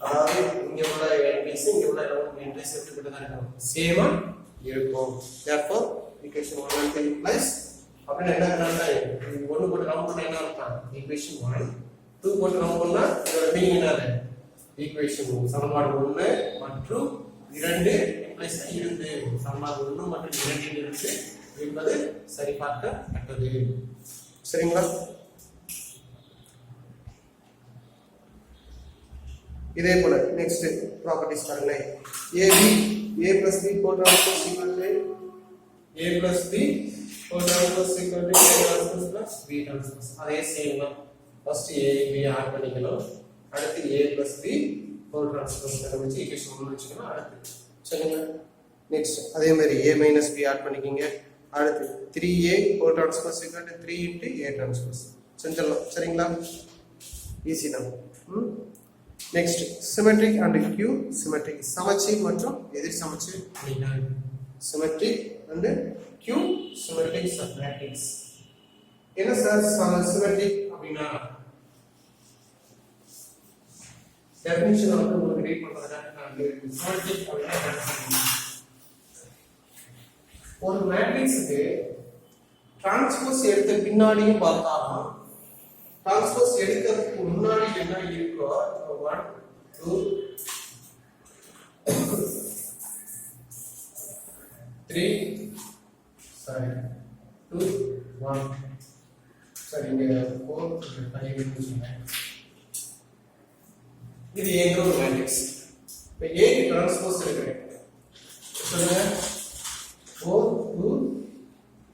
அதாவது இங்க உள்ள என்ட்ரிஸ் இங்க உள்ள என்ட்ரிஸ் எப்படி தான் இருக்கும் சேமா இருக்கும் therefore equation 1 and 2 implies அப்படினா என்ன கரெக்ட்டா 1 போட்டு ரவுண்ட் பண்ணா என்ன அர்த்தம் equation 1 2 போட்டு ரவுண்ட் பண்ணா இதோட மீனிங் என்னது equation சமன்பாடு 1 மற்றும் 2 implies 2 சமன்பாடு 1 மற்றும் 2 இருக்கு என்பது சரிபார்க்கத்தக்கது சரிங்களா இதே போல நெக்ஸ்ட் ப்ராப்பர்ட்டீஸ் பாருங்க AB A plus B four transpose equal to A plus B four transpose equal to A transpose plus B transpose அதே சேம் தான் ஃபர்ஸ்ட் A B ஆட் பண்ணிக்கணும் அடுத்து A plus B four transpose கண்டுபிடிச்சு equation 1 வச்சுக்கணும் அடுத்து சரிங்களா next அதே மாதிரி A minus B ஆட் பண்ணிக்கங்க அடுத்து 3A 4 transpose equal to 3 into A transpose செஞ்சிடலாம் சரிங்களா ஈஸி தான் next symmetric and skew symmetric சமச்சீர் மற்றும் எதிர் சமச்சீர் அணிகள் symmetric and skew symmetric submatrix என்ன சார் சிமெட்ரிக் அப்படின்னா டெஃபினிஷன் வந்து உங்களுக்கு ரீட் பண்றதுக்காக நான் சிமெட்ரிக் அப்படின்னா ஒரு மேட்ரிக்ஸ்க்கு டிரான்ஸ்போஸ் எடுத்த பின்னாடியும் பார்த்தாலும் டிரான்ஸ்போஸ் எடுக்கிறதுக்கு முன்னாடி என்ன இருக்கோ 1 2 3 sorry 2 1 சரி இங்க 4 5 சொன்னேன் இது ஏங்கிற ஒரு மேட்ரிக்ஸ். இப்போ ஏக்கு டிரான்ஸ்போஸ் எடுக்கிறேன் சொல்லுங்க. 4 2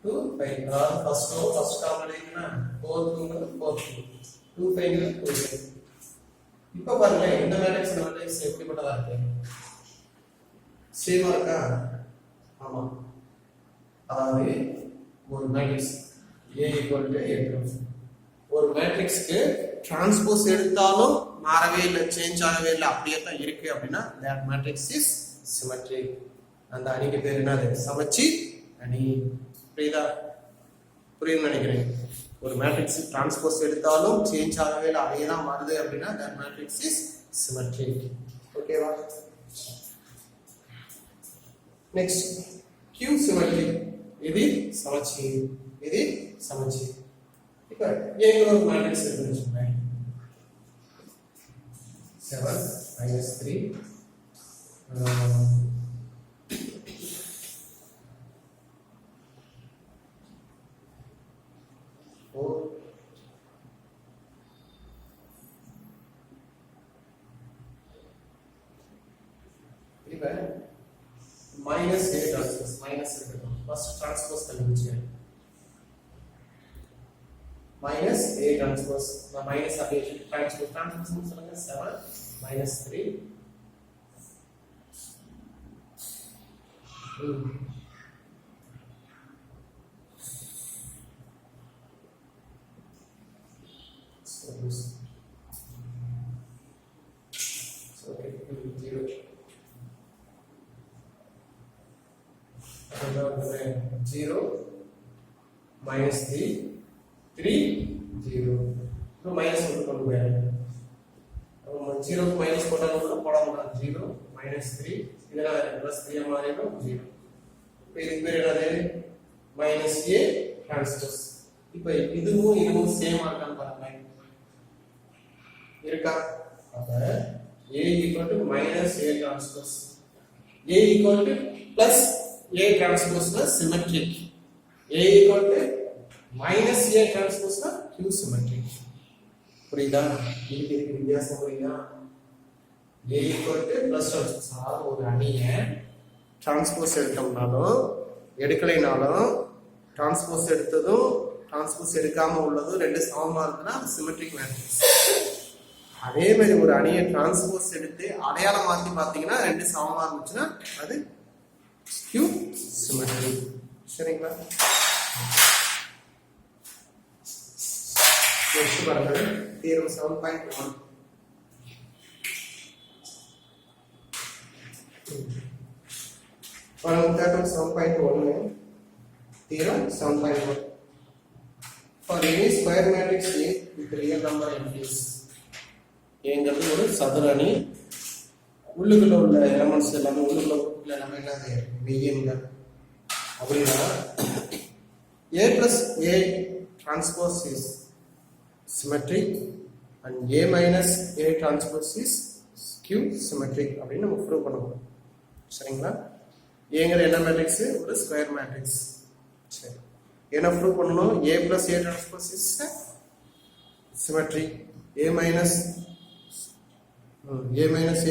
2 5. அதாவது ஃபர்ஸ்ட் காம்பனேஷன்னா 4 2 4 2 5 2 5. இப்போ பாருங்க இந்த மேட்ரிக்ஸ் எப்படிப்பட்டதா இருக்கு? சேமா இருக்கா? ஆமா. அதாவது ஒரு மேட்ரிக்ஸ் A A ஒரு மேட்ரிக்ஸ்க்கு டிரான்ஸ்போஸ் எடுத்தாலும் மாறவே இல்லை, சேஞ்ச் ஆகவே இல்லை, அப்படியே தான் இருக்கு அப்படின்னா that matrix is symmetric. அந்த அணிக்கு பேர் என்னது? சமச்சீர் அணி. புரியுதுன்னு நினைக்கிறேன். ஒரு மேட்ரிக்ஸ் டிரான்ஸ்போஸ் எடுத்தாலும் சேஞ்ச் ஆகவே இல்லை, அதே தான் மாறுது அப்படின்னா that matrix is symmetric. ஓகேவா? Next Q symmetric. இது சமச்சீர், இது சமச்சீர். இப்போ ஏங்கிற ஒரு மேட்ரிக்ஸ் இருக்குன்னு வச்சுக்கோங்க. 7 -3 4 இப்போ மைனஸ் A டிரான்ஸ்போஸ் மைனஸ் இருக்கட்டும். ஃபர்ஸ்ட் டிரான்ஸ்போஸ் கண்டுபிடிச்சேன். minus A transpose minus அப்படியே transpose சொல்லுங்க. 7 -3 so okay 0 -3 3 0 तो माइनस கொண்டு போய் அப்ப 0 க்கு மைனஸ் போட்டாலும் போடலாம். 0 -3 இதனால +3 மாறிடும் 0. இப்போ இது பேர் என்னது? -A transpose. இப்போ இதுவும் சேமா இருக்கான்னு பாருங்க. இருக்கா? அப்ப A -A transpose A +A டிரான்ஸ்போஸ்னா symmetric. A minus A transpose na Q symmetric. புரியுதா? இதுக்கு வித்தியாசம் புரியுதா? A plus transpose ஒரு அணியை டிரான்ஸ்போஸ் எடுத்தோம்னாலும் எடுக்கலைனாலும் டிரான்ஸ்போஸ் எடுத்ததும் டிரான்ஸ்போஸ் எடுக்காம உள்ளதும் ரெண்டு சமமா இருக்குன்னா அது சிமெட்ரிக் மேட்ரிக்ஸ். அதே மாதிரி ஒரு அணியை டிரான்ஸ்போஸ் எடுத்து அடையாளம் மாற்றி பார்த்தீங்கன்னா ரெண்டு சமமா இருந்துச்சுன்னா அது Q symmetric. சரிங்களா? Next பாருங்க theorem 7.1. theorem 7.1 theorem 7.1 for any square matrix A with real number entries. ஏங்கிறது ஒரு சதுர அணி. உள்ளுக்குள்ள உள்ள எலிமெண்ட்ஸ் எல்லாமே உள்ளுக்குள்ள எல்லாமே என்னது? மெய்யெண்கள். அப்படின்னா A plus A transpose is symmetric and A minus A transpose is Q symmetric அப்படின்னு நம்ம ப்ரூவ் பண்ணணும். சரிங்களா? ஏங்கிற என்ன மேட்ரிக்ஸ்? ஒரு ஸ்கொயர் மேட்ரிக்ஸ். சரி, என்ன ப்ரூவ் பண்ணணும்? A plus A transpose is symmetric. A minus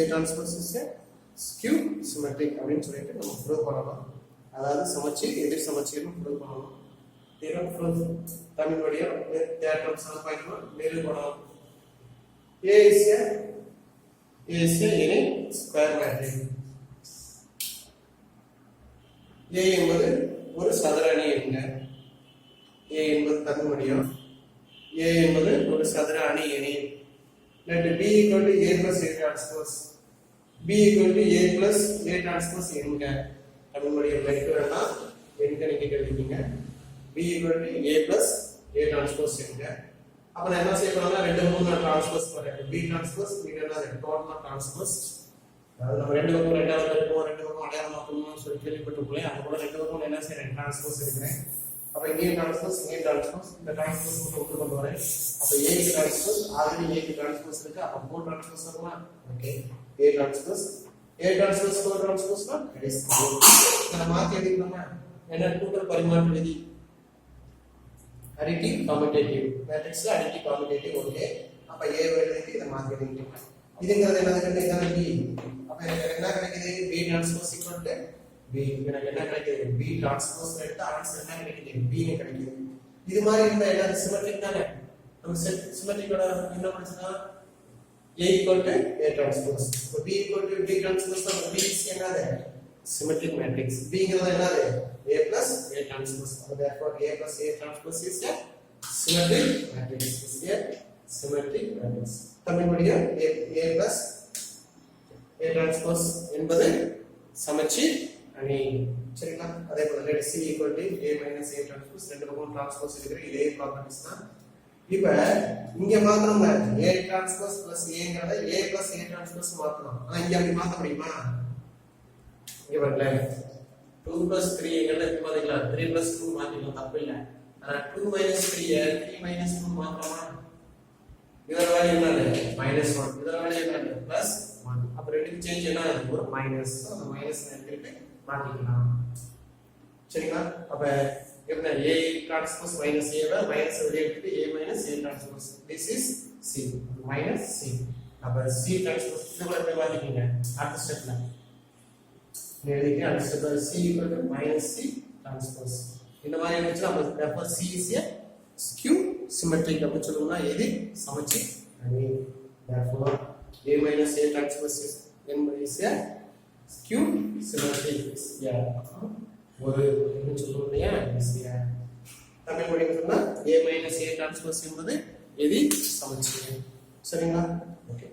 A transpose is Q symmetric அப்படின்னு சொல்லிட்டு நம்ம ப்ரூவ் பண்ணணும். அதாவது சமச்சீர் எதிர் சமச்சீர்னு ப்ரூவ் பண்ணணும். theorem proof தமிழ் வடிவம் theorem 7.1 நிரூபணம். A is any square matrix. A என்பது ஒரு சதுர அணி என்க. A என்பது தமிழ் வடிவம். A என்பது ஒரு சதுர அணி எணி. let B equal to A plus A transpose. B equal to A plus A transpose என்க. தமிழ் வடிவம் எடுக்கிறேன்னா என்க நீங்க எழுதிங்க. B equal to A plus A transpose என்க. அப்ப நான் என்ன செய்யறேன்னா ரெண்டு மூணு டிரான்ஸ்போஸ் போறேன். B transpose மீட்டர்னா டோட்டல் டிரான்ஸ்போஸ். அதாவது நம்ம ரெண்டு பக்கம் ரெண்டாவது இருக்கும், ரெண்டு பக்கம் அடையாளம் மாத்தணும்னு சொல்லி கேள்விப்பட்டிருக்கோம். அது கூட ரெண்டு பக்கம் என்ன செய்யறேன்? டிரான்ஸ்போஸ் எடுக்கிறேன். அப்ப இங்கே டிரான்ஸ்போஸ் இந்த டிரான்ஸ்போஸ் மட்டும் கொண்டு வரேன். அப்ப A transpose already A transpose இருக்கு. அப்ப 4 டிரான்ஸ்போஸ் வருமா? ஓகே, A டிரான்ஸ்போஸ் 4 டிரான்ஸ்போஸ்னா இட் இஸ் 4. இத மாத்தி எழுதிக்கலாமா? என்ன கூட்டல் பரிமாற்ற விதி, additive commutative மேட்ரிக்ஸ்ல additive commutative. Okay, அப்ப A எழுதிட்டு இத மாத்தி எழுதிக்கலாம். இதுங்கிறது என்னது இதான b. அப்ப எனக்கு என்ன கிடைக்குது b transpose equal to b. எனக்கு என்ன கிடைக்குது b டிரான்ஸ்போஸ் எடுத்தா ஆன்சர் என்ன கிடைக்குது b ன்னு கிடைக்குது. இது மாதிரி இருந்தா என்ன சிமெட்ரிக் தானே. நம்ம சிமெட்ரிக்கோட என்ன படிச்சா a equal to a transpose. So b equal to b transpose தான் b is என்னது symmetric matrix. b ங்கிறது என்னது a plus a transpose. So therefore a plus a transpose is a symmetric matrix. Is a symmetric matrix. Tamil வழியா a plus a transpose என்பது சமச்சீர் அணி. சரிங்களா? அதே போல let c equal to a minus a transpose. ரெண்டு பக்கம் transpose இருக்கிற இதே ப்ராப்பர்ட்டீஸ் தான். இப்ப இங்க மாத்தணும்ல a transpose plus a ங்கறத a plus a transpose மாத்தணும். ஆனா இங்க அப்படி மாத்த முடியுமா? இங்க பாருங்க 2 plus 3 ங்கறத இப்ப பாத்தீங்களா 3 plus 2 மாத்திக்கலாம் தப்பு இல்ல. ஆனா 2 minus 3 3 minus 2 மாத்தலாமா? இதோட வேல்யூ என்னது -1. இதோட வேல்யூ என்னது +1. அப்ப ரெண்டுக்கு சேஞ்ச் என்ன ஆகுது ஒரு மைனஸ். அந்த மைனஸ் எடுத்துட்டு மாத்திக்கலாம். சரிங்களா? அப்ப என்ன a transpose minus a ல மைனஸ் வெளிய எடுத்து a minus a transpose. This is c minus c. அப்ப c transpose இதுல எப்படி மாத்திக்கீங்க அடுத்த ஸ்டெப்ல எழுதிங்க. அடுத்த ஸ்டெப்ல c equal to minus c transpose. இந்த மாதிரி இருந்துச்சு நம்ம therefore c is a skew symmetric அப்படி சொல்லுவோம்னா இது சமச்சீர் அணி. therefore a minus a transpose is a skew symmetric. ஒரு என்ன சொல்றோம் இல்லையா தமிழ் மொழியில சொன்னா a minus a transpose என்பது எதி சமச்சீர். சரிங்களா? ஓகே.